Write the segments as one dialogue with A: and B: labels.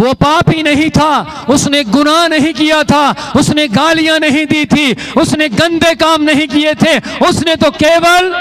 A: वो पापी नहीं था, उसने गुनाह नहीं किया था, उसने गालियां नहीं दी थी, उसने गंदे काम नहीं किए थे, उसने तो केवल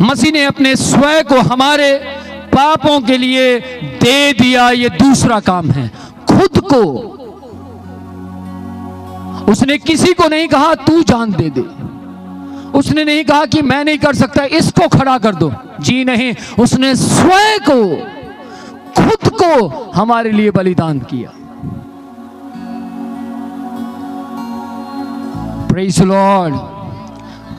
A: मसीह ने अपने स्वयं को हमारे पापों के लिए दे दिया। ये दूसरा काम है, खुद को। उसने किसी को नहीं कहा तू जान दे दे, उसने नहीं कहा कि मैं नहीं कर सकता इसको खड़ा कर दो, जी नहीं, उसने स्वयं को, खुद को हमारे लिए बलिदान किया। Praise the Lord.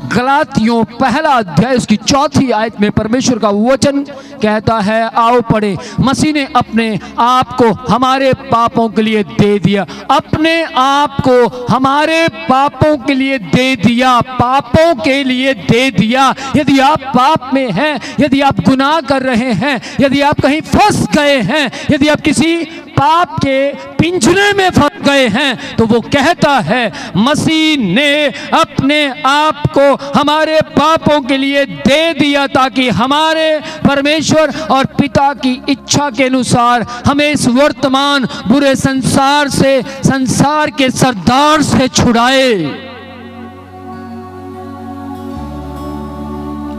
A: गलातियों पहला अध्याय उसकी 4 आयत में परमेश्वर का वचन कहता है, आओ पढ़े, मसीह ने अपने आप को हमारे पापों के लिए दे दिया, अपने आप को हमारे पापों के लिए दे दिया, पापों के लिए दे दिया। यदि आप पाप में हैं, यदि आप गुनाह कर रहे हैं, यदि आप कहीं फंस गए हैं, यदि आप किसी पाप के पिंजरे में फंस गए हैं, तो वो कहता है मसीह ने अपने आप को हमारे पापों के लिए दे दिया ताकि हमारे परमेश्वर और पिता की इच्छा के अनुसार हमें इस वर्तमान बुरे संसार से, संसार के सरदार से छुड़ाए।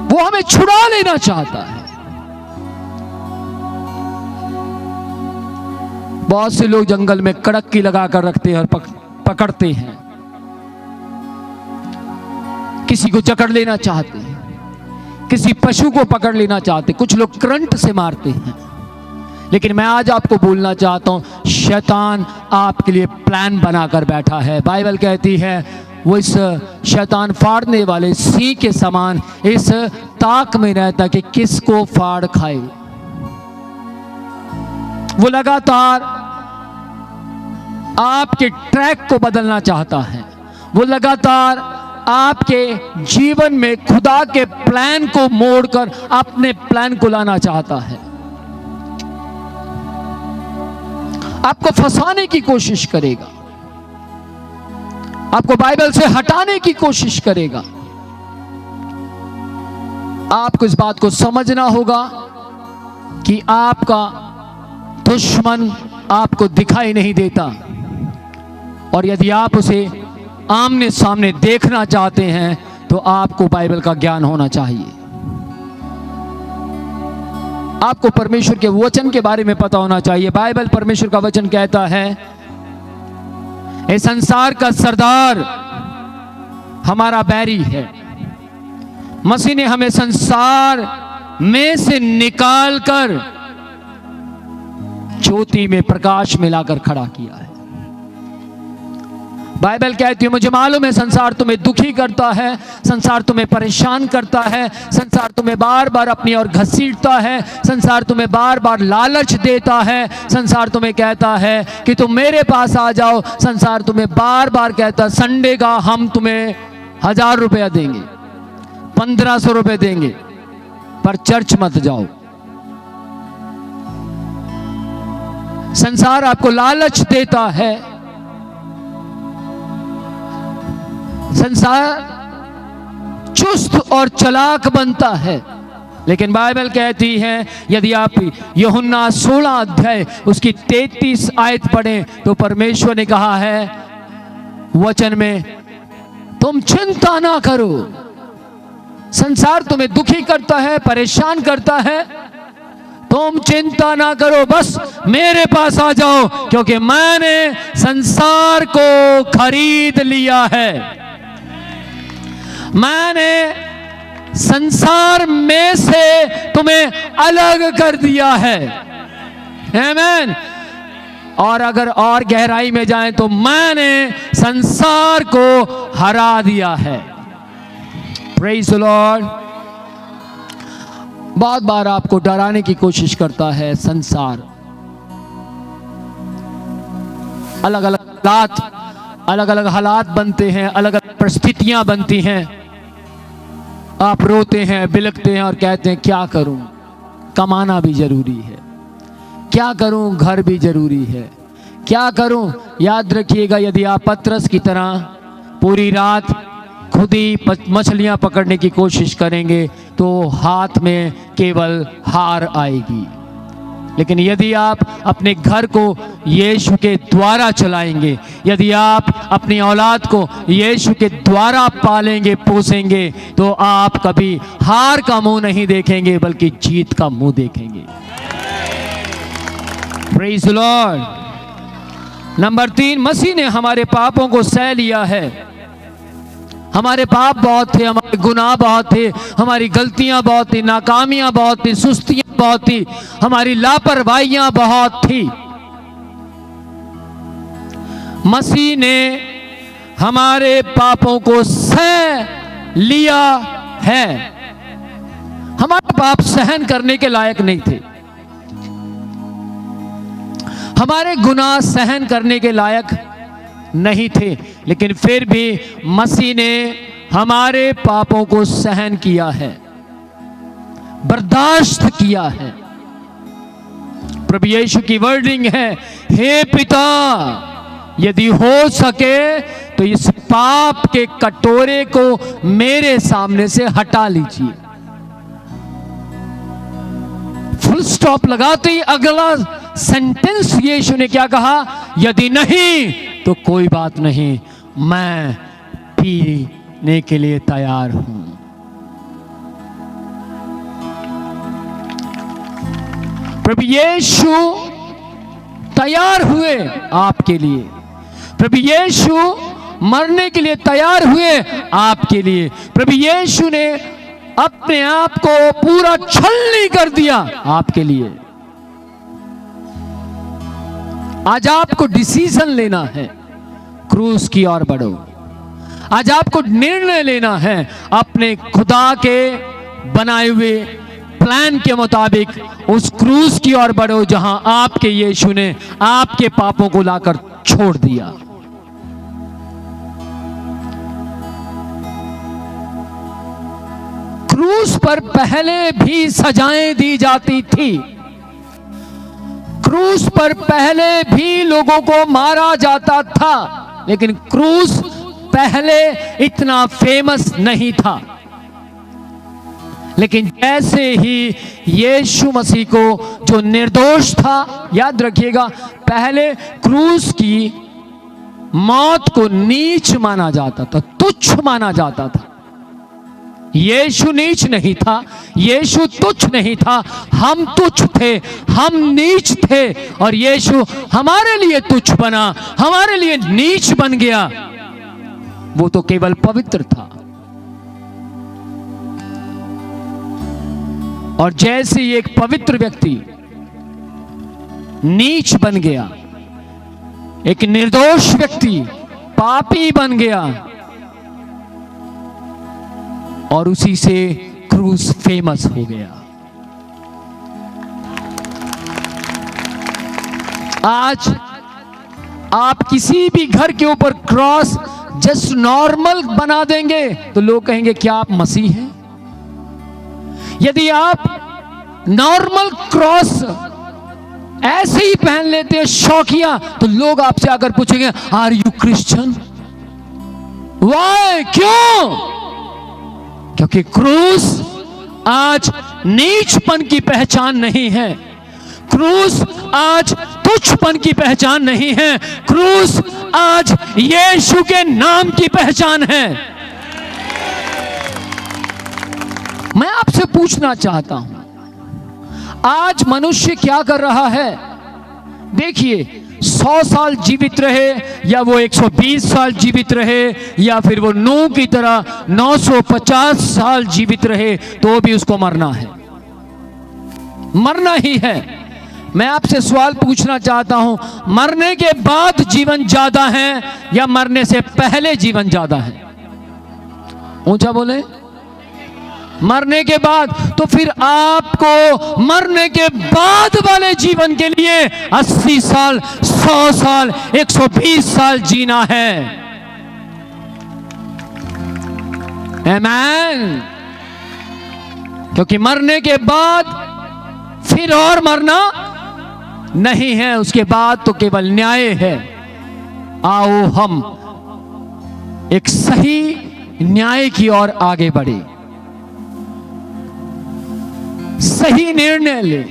A: वो हमें छुड़ा लेना चाहता है। बहुत से लोग जंगल में कड़की लगाकर रखते हैं और पकड़ते हैं, किसी को जकड़ लेना चाहते हैं, किसी पशु को पकड़ लेना चाहते हैं, कुछ लोग करंट से मारते हैं। लेकिन मैं आज आपको बोलना चाहता हूं, शैतान आपके लिए प्लान बनाकर बैठा है। बाइबल कहती है वो इस शैतान फाड़ने वाले सिंह के समान इस ताक में रहता कि किसको फाड़ खाए। वो लगातार आपके ट्रैक को बदलना चाहता है, वो लगातार आपके जीवन में खुदा के प्लान को मोड़कर अपने प्लान को लाना चाहता है। आपको फंसाने की कोशिश करेगा, आपको बाइबल से हटाने की कोशिश करेगा। आपको इस बात को समझना होगा कि आपका दुश्मन आपको दिखाई नहीं देता, और यदि आप उसे आमने सामने देखना चाहते हैं तो आपको बाइबल का ज्ञान होना चाहिए। आपको परमेश्वर के वचन के बारे में पता होना चाहिए। बाइबल, परमेश्वर का वचन कहता है ये संसार का सरदार हमारा बैरी है। मसीह ने हमें संसार में से निकालकर ज्योति में, प्रकाश में लाकर खड़ा किया है। बाइबल कहती है मुझे मालूम है संसार तुम्हें दुखी करता है, संसार तुम्हें परेशान करता है, संसार तुम्हें बार बार अपनी ओर घसीटता है, संसार तुम्हें बार बार लालच देता है, संसार तुम्हें कहता है कि तुम मेरे पास आ जाओ, संसार तुम्हें बार बार कहता संडे का हम तुम्हें 1000 रुपया देंगे, 1500 रुपये देंगे, पर चर्च मत जाओ। संसार आपको लालच देता है, संसार चुस्त और चालाक बनता है। लेकिन बाइबल कहती है यदि आप यूहन्ना 16 अध्याय उसकी 33 आयत पढ़ें तो परमेश्वर ने कहा है वचन में, तुम चिंता ना करो। संसार तुम्हें दुखी करता है, परेशान करता है, तुम चिंता ना करो, बस मेरे पास आ जाओ, क्योंकि मैंने संसार को खरीद लिया है। मैंने संसार में से तुम्हें अलग कर दिया है। आमीन। और अगर और गहराई में जाएं तो मैंने संसार को हरा दिया है। Praise the Lord. बहुत बार आपको डराने की कोशिश करता है संसार। अलग अलग हालात बनते हैं, अलग अलग परिस्थितियां बनती हैं। आप रोते हैं, बिलखते हैं और कहते हैं क्या करूं, कमाना भी जरूरी है, क्या करूं, घर भी जरूरी है, क्या करूं। याद रखिएगा, यदि आप पतरस की तरह पूरी रात खुद ही मछलियां पकड़ने की कोशिश करेंगे तो हाथ में केवल हार आएगी। लेकिन यदि आप अपने घर को यीशु के द्वारा चलाएंगे, यदि आप अपनी औलाद को यीशु के द्वारा पालेंगे, पोसेंगे, तो आप कभी हार का मुंह नहीं देखेंगे बल्कि जीत का मुंह देखेंगे। Praise the Lord. नंबर 3, मसीह ने हमारे पापों को सह लिया है। हमारे पाप बहुत थे, हमारे गुनाह बहुत थे, हमारी गलतियां बहुत थी, नाकामियां बहुत थी, सुस्तियां बहुत थी, हमारी लापरवाहियां बहुत थी। मसीह ने हमारे पापों को सह लिया है। हमारे पाप सहन करने के लायक नहीं थे, हमारे गुनाह सहन करने के लायक नहीं थे, लेकिन फिर भी मसीह ने हमारे पापों को सहन किया है, बर्दाश्त किया है। प्रभु यीशु की वर्डिंग है, हे पिता, यदि हो सके तो इस पाप के कटोरे को मेरे सामने से हटा लीजिए। फुल स्टॉप लगाते ही अगला सेंटेंस यीशु ने क्या कहा? यदि नहीं तो कोई बात नहीं, मैं पीने के लिए तैयार हूं। प्रभु यीशु तैयार हुए आपके लिए, प्रभु यीशु मरने के लिए तैयार हुए आपके लिए। प्रभु यीशु ने अपने आप को पूरा छलनी कर दिया आपके लिए। आज आपको डिसीजन लेना है, क्रूस की ओर बढ़ो। आज आपको निर्णय लेना है, अपने खुदा के बनाए हुए प्लान के मुताबिक उस क्रूस की ओर बढ़ो जहां आपके यीशु ने आपके पापों को लाकर छोड़ दिया। क्रूस पर पहले भी सजाएं दी जाती थी, क्रूस पर पहले भी लोगों को मारा जाता था, लेकिन क्रूस पहले इतना फेमस नहीं था। लेकिन जैसे ही यीशु मसीह को, जो निर्दोष था, याद रखिएगा, पहले क्रूस की मौत को नीच माना जाता था, तुच्छ माना जाता था। यीशु नीच नहीं था, यीशु तुच्छ नहीं था, हम तुच्छ थे, हम नीच थे, और यीशु हमारे लिए तुच्छ बना, हमारे लिए नीच बन गया। वो तो केवल पवित्र था। और जैसे ही एक पवित्र व्यक्ति नीच बन गया, एक निर्दोष व्यक्ति पापी बन गया, और उसी से क्रूस फेमस हो गया। आज आप किसी भी घर के ऊपर क्रॉस जस्ट नॉर्मल बना देंगे तो लोग कहेंगे क्या आप मसीह हैं? यदि आप नॉर्मल क्रॉस ऐसे ही पहन लेते हैं शौकिया, तो लोग आपसे आकर पूछेंगे आर यू क्रिश्चियन? वाई? क्यों? क्योंकि क्रूस आज नीचपन की पहचान नहीं है, क्रूस आज तुच्छपन की पहचान नहीं है, क्रूस आज यीशु के नाम की पहचान है। मैं आपसे पूछना चाहता हूं, आज मनुष्य क्या कर रहा है? देखिए, 100 साल जीवित रहे या वो 120 साल जीवित रहे या फिर वो नूह की तरह 950 साल जीवित रहे, तो भी उसको मरना है, मरना ही है। मैं आपसे सवाल पूछना चाहता हूं, मरने के बाद जीवन ज्यादा है या मरने से पहले जीवन ज्यादा है? ऊंचा बोले। मरने के बाद। तो फिर आपको मरने के बाद वाले जीवन के लिए 80 साल, 100 साल, 120 साल जीना है। आमीन। क्योंकि मरने के बाद फिर और मरना नहीं है, उसके बाद तो केवल न्याय है। आओ हम एक सही न्याय की ओर आगे बढ़े, सही निर्णय ले,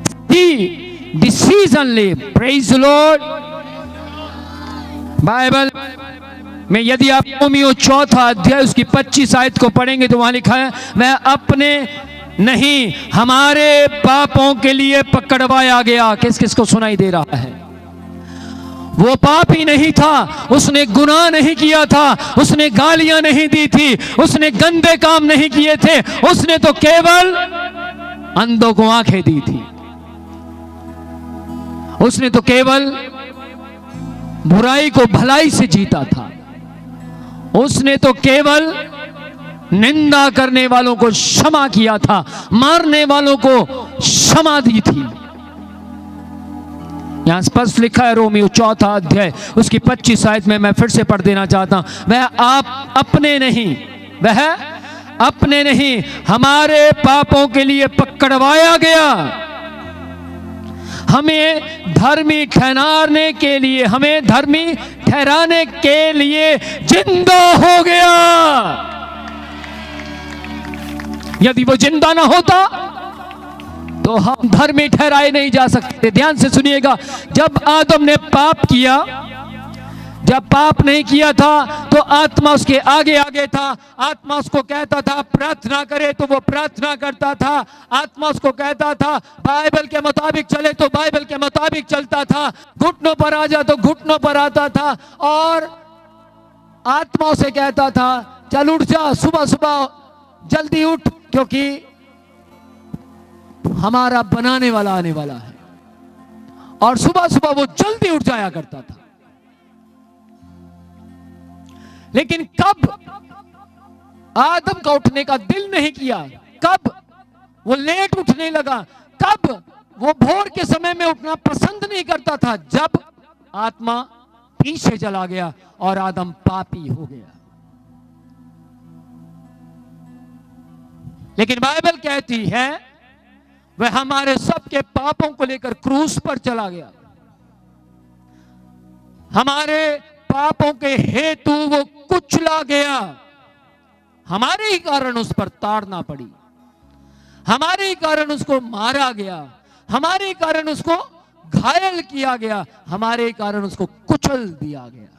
A: सही डिसीजन ले। Praise the Lord. बाइबल में यदि आप रोमियो 4 अध्याय उसकी 25 आयत को पढ़ेंगे तो वहां लिखा है, वह अपने नहीं हमारे पापों के लिए पकड़वाया गया। किस किस को सुनाई दे रहा है? वो पापी नहीं था, उसने गुनाह नहीं किया था, उसने गालियां नहीं दी थी, उसने गंदे काम नहीं किए थे, उसने तो केवल अंधों को आंखें दी थी, उसने तो केवल बुराई को भलाई से जीता था, उसने तो केवल निंदा करने वालों को क्षमा किया था, मारने वालों को क्षमा दी थी। यहां स्पष्ट लिखा है रोमियो 4 अध्याय उसकी 25 आयत में, मैं फिर से पढ़ देना चाहता हूं। वह आप अपने नहीं, वह अपने नहीं हमारे पापों के लिए पकड़वाया गया, हमें धर्मी ठहराने के लिए, हमें धर्मी ठहराने के लिए जिंदा हो गया। यदि वो जिंदा ना होता तो हम धर्मी ठहराए नहीं जा सकते। ध्यान से सुनिएगा, जब आदम ने पाप किया, जब पाप नहीं किया था तो आत्मा उसके आगे आगे था, आत्मा उसको कहता था प्रार्थना करे तो वो प्रार्थना करता था, आत्मा उसको कहता था बाइबल के मुताबिक चले तो बाइबल के मुताबिक चलता था, घुटनों पर आ जा तो घुटनों पर आता था, और आत्मा उसे कहता था चल उठ जा, सुबह सुबह जल्दी उठ, क्योंकि हमारा बनाने वाला आने वाला है। और सुबह सुबह वो जल्दी उठ जाया करता था। लेकिन कब आदम का उठने का दिल नहीं किया, कब वो लेट उठने लगा, कब वो भोर के समय में उठना पसंद नहीं करता था, जब आत्मा पीछे चला गया और आदम पापी हो गया। लेकिन बाइबल कहती है वह हमारे सबके पापों को लेकर क्रूस पर चला गया, हमारे पापों के हेतु वो कुचला गया, हमारे ही कारण उस पर ताड़ना पड़ी, हमारे ही कारण उसको मारा गया, हमारे ही कारण उसको घायल किया गया, हमारे ही कारण उसको कुचल दिया गया।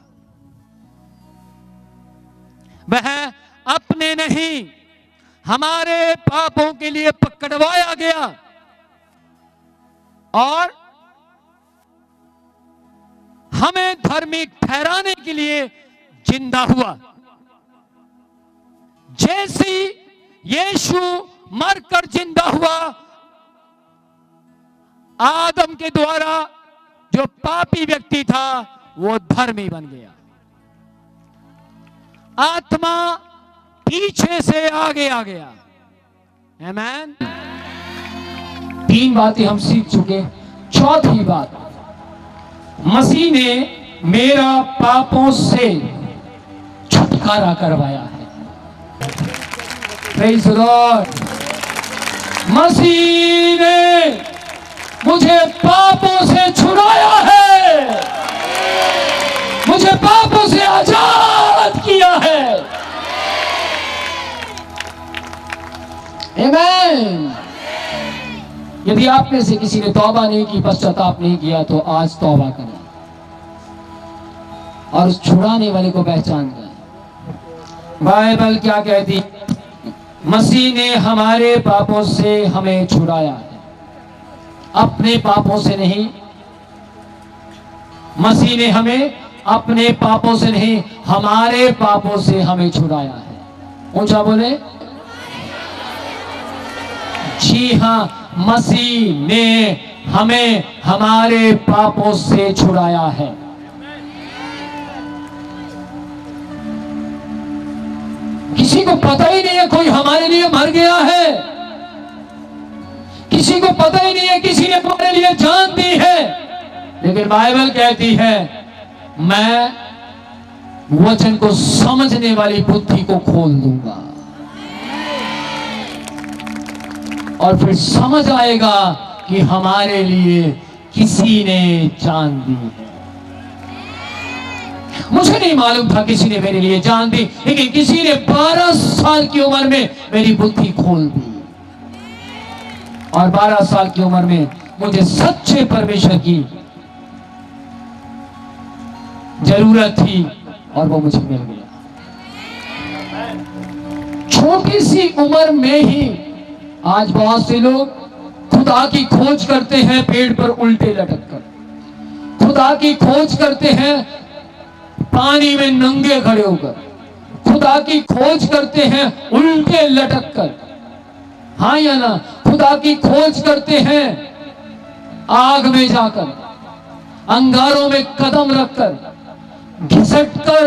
A: वह अपने नहीं हमारे पापों के लिए पकड़वाया गया और हमें धर्मी ठहराने के लिए जिंदा हुआ। जैसे यीशु मरकर जिंदा हुआ, आदम के द्वारा जो पापी व्यक्ति था वो धर्मी बन गया, आत्मा पीछे से आगे आ गया। आमीन। 3 बातें हम सीख चुके। चौथी बात, मसीह ने मेरा पापों से छुटकारा करवाया है। Praise the Lord. मसीह ने मुझे पापों से छुड़ाया है, मुझे पापों से आजाद किया है। आमीन। यदि आप में से किसी ने तौबा नहीं की, पश्चाताप नहीं किया, तो आज तौबा करें और उस छुड़ाने वाले को पहचान करें। बाइबल क्या कहती? मसीह ने हमारे पापों से हमें छुड़ाया है। अपने पापों से नहीं, मसीह ने हमें अपने पापों से नहीं, हमारे पापों से हमें छुड़ाया है। ऊंचा बोले, जी हां, मसीह ने हमें हमारे पापों से छुड़ाया है। किसी को पता ही नहीं है कोई हमारे लिए मर गया है, किसी को पता ही नहीं है किसी ने हमारे लिए जान दी है, लेकिन बाइबल कहती है मैं वचन को समझने वाली बुद्धि को खोल दूंगा और फिर समझ आएगा कि हमारे लिए किसी ने जान दी है। मुझे नहीं मालूम था किसी ने मेरे लिए जान दी, लेकिन किसी ने 12 साल की उम्र में मेरी बुद्धि खोल दी और 12 साल की उम्र में मुझे सच्चे परमेश्वर की जरूरत थी और वो मुझे मिल गया। छोटी सी उम्र में ही आज बहुत से लोग खुदा की खोज करते हैं पेड़ पर उल्टे लटक कर, खुदा की खोज करते हैं पानी में नंगे खड़े होकर, खुदा की खोज करते हैं उल्टे लटक कर, हाँ या ना, खुदा की खोज करते हैं आग में जाकर, अंगारों में कदम रखकर, घिसट कर,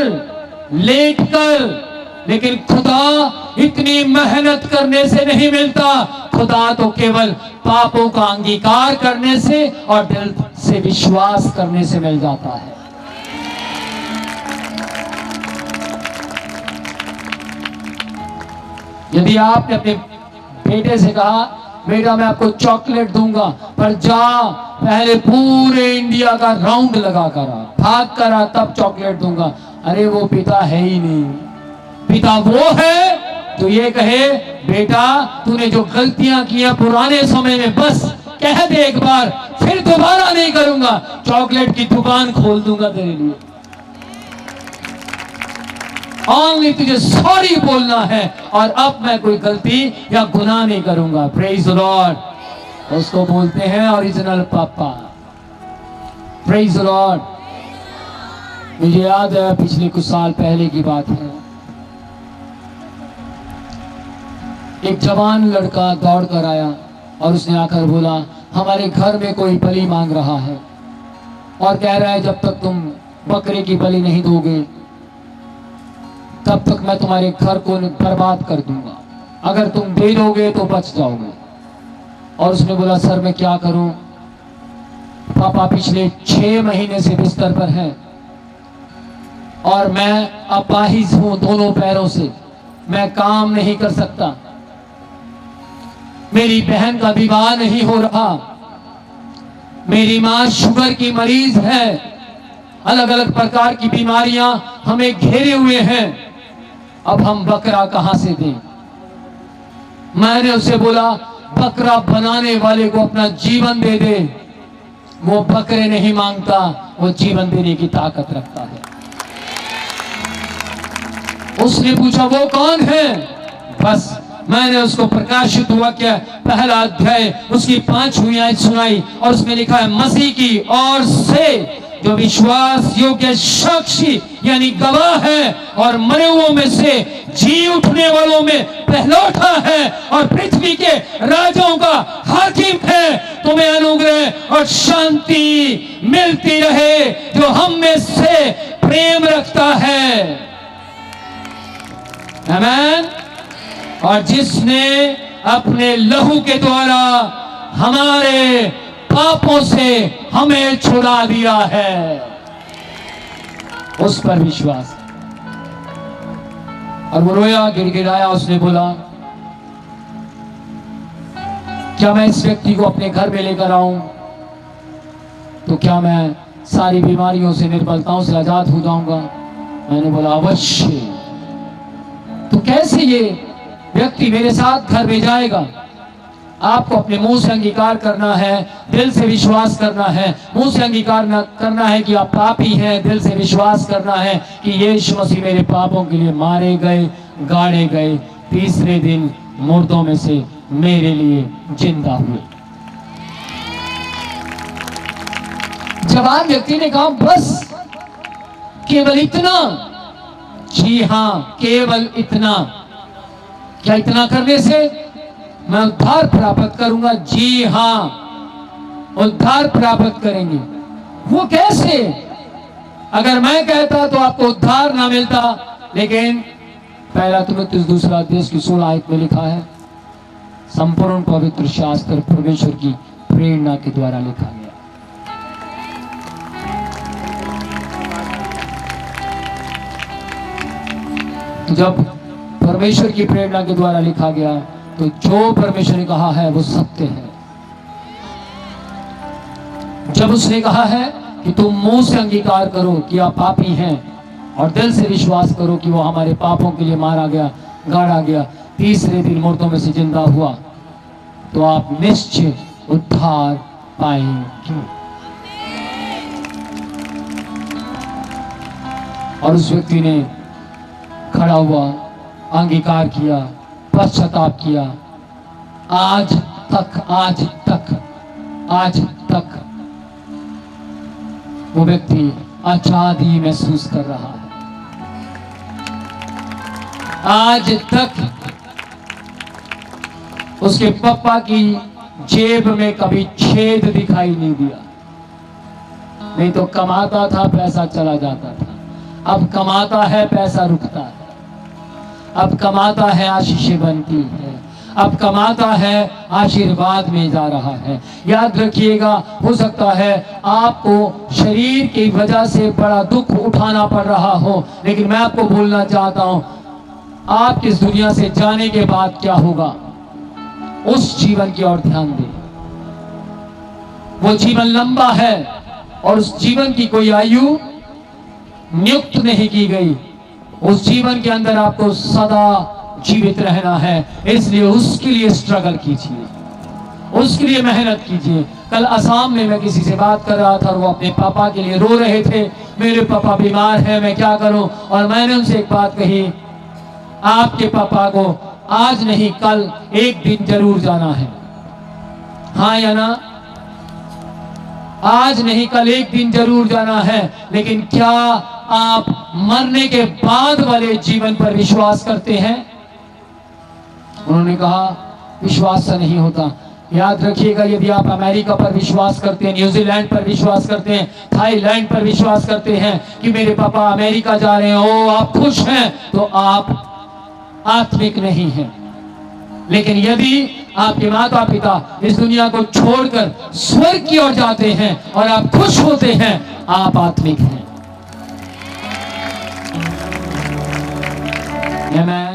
A: लेट कर, लेकिन खुदा इतनी मेहनत करने से नहीं मिलता। खुदा तो केवल पापों का अंगीकार करने से और दिल से विश्वास करने से मिल जाता है। यदि आपने अपने बेटे से कहा बेटा मैं आपको चॉकलेट दूंगा, पर जा पहले पूरे इंडिया का राउंड लगा कर आ, भाग कर आ, तब चॉकलेट दूंगा, अरे वो पिता है ही नहीं। पिता वो है जो ये कहे बेटा तूने जो गलतियां किया पुराने समय में बस कह दे एक बार, फिर दोबारा नहीं करूंगा, चॉकलेट की दुकान खोल दूंगा तेरे लिए। ओनली तुझे सॉरी बोलना है और अब मैं कोई गलती या गुनाह नहीं करूंगा। Praise the Lord. उसको बोलते हैं ओरिजिनल पापा। Praise the Lord. मुझे याद है पिछले कुछ साल पहले की बात है, एक जवान लड़का दौड़ कर आया और उसने आकर बोला हमारे घर में कोई बलि मांग रहा है और कह रहा है जब तक तुम बकरे की बलि नहीं दोगे तब तक मैं तुम्हारे घर को बर्बाद कर दूंगा, अगर तुम दे दोगे तो बच जाओगे। और उसने बोला सर मैं क्या करूं, पापा पिछले 6 महीने से बिस्तर पर हैं और मैं अपाहिज हूं दोनों पैरों से, मैं काम नहीं कर सकता, मेरी बहन का विवाह नहीं हो रहा, मेरी मां शुगर की मरीज है, अलग अलग प्रकार की बीमारियां हमें घेरे हुए हैं, अब हम बकरा कहां से दें। मैंने उससे बोला बकरा बनाने वाले को अपना जीवन दे दे, वो बकरे नहीं मांगता, वो जीवन देने की ताकत रखता है। उसने पूछा वो कौन है, बस मैंने उसको प्रकाशित हुआ क्या पहला अध्याय उसकी 5वीं आयत सुनाई और उसमें लिखा है मसीह की ओर से जो विश्वास योग्य साक्षी यानी गवाह है और मरे हुओं में से जी उठने वालों में पहलौठा है और पृथ्वी के राजाओं का हाकिम है, तुम्हें अनुग्रह और शांति मिलती रहे जो हम में से प्रेम रखता है। आमीन। और जिसने अपने लहू के द्वारा हमारे पापों से हमें छुड़ा दिया है, उस पर विश्वास। और वो रोया गिड़गिड़ाया, उसने बोला क्या मैं इस व्यक्ति को अपने घर में लेकर आऊं तो क्या मैं सारी बीमारियों से निर्बलताओं से आजाद हो जाऊंगा। मैंने बोला अवश्य। तो कैसे ये व्यक्ति मेरे साथ घर में जाएगा। आपको अपने मुंह से अंगीकार करना है, दिल से विश्वास करना है। मुंह से अंगीकार करना है कि आप पापी हैं, दिल से विश्वास करना है कि यीशु मसीह मेरे पापों के लिए मारे गए, गाड़े गए, तीसरे दिन मुर्दों में से मेरे लिए जिंदा हुए। जवान व्यक्ति ने कहा, बस केवल इतना? जी हां, केवल इतना। क्या इतना करने से मैं उद्धार प्राप्त करूंगा? जी हां, उद्धार प्राप्त करेंगे। वो कैसे? अगर मैं कहता तो आपको उद्धार ना मिलता, लेकिन पहला तीमुथियुस दूसरा अध्याय की 16 आयत में लिखा है, संपूर्ण पवित्र शास्त्र परमेश्वर की प्रेरणा के द्वारा लिखा गया। जब परमेश्वर की प्रेरणा के द्वारा लिखा गया तो जो परमेश्वर ने कहा है वो सत्य है। जब उसने कहा है कि तुम मुंह से अंगीकार करो कि आप पापी हैं और दिल से विश्वास करो कि वो हमारे पापों के लिए मारा गया, गाड़ा गया, तीसरे दिन मुर्दों में से जिंदा हुआ, तो आप निश्चय उद्धार पाएंगे। और उस व्यक्ति ने खड़ा हुआ, अंगीकार किया, पश्चाताप किया। आज तक वो व्यक्ति आजादी महसूस कर रहा है। आज तक उसके पापा की जेब में कभी छेद दिखाई नहीं दिया। नहीं तो कमाता था, पैसा चला जाता था। अब कमाता है, पैसा रुकता है। अब कमाता है, आशीषें बनती है। अब कमाता है, आशीर्वाद में जा रहा है। याद रखिएगा, हो सकता है आपको शरीर की वजह से बड़ा दुख उठाना पड़ रहा हो, लेकिन मैं आपको बोलना चाहता हूं, आप इस दुनिया से जाने के बाद क्या होगा, उस जीवन की ओर ध्यान दें। वो जीवन लंबा है और उस जीवन की कोई आयु नियुक्त नहीं की गई। उस जीवन के अंदर आपको सदा जीवित रहना है, इसलिए उसके लिए स्ट्रगल कीजिए, उसके लिए मेहनत कीजिए। कल असम में मैं किसी से बात कर रहा था और वो अपने पापा के लिए रो रहे थे, मेरे पापा बीमार हैं, मैं क्या करूं। और मैंने उनसे एक बात कही, आपके पापा को आज नहीं कल एक दिन जरूर जाना है। हाँ या ना? आज नहीं कल एक दिन जरूर जाना है, लेकिन क्या आप मरने के बाद वाले जीवन पर विश्वास करते हैं? उन्होंने कहा, विश्वास से नहीं होता। याद रखिएगा, यदि आप अमेरिका पर विश्वास करते हैं, न्यूजीलैंड पर विश्वास करते हैं, थाईलैंड पर विश्वास करते हैं कि मेरे पापा अमेरिका जा रहे हैं, ओ आप खुश हैं, तो आप आत्मिक नहीं हैं। लेकिन यदि आपके माता पिता इस दुनिया को छोड़कर स्वर्ग की ओर जाते हैं और आप खुश होते हैं, आप आत्मिक हैं। आमेन।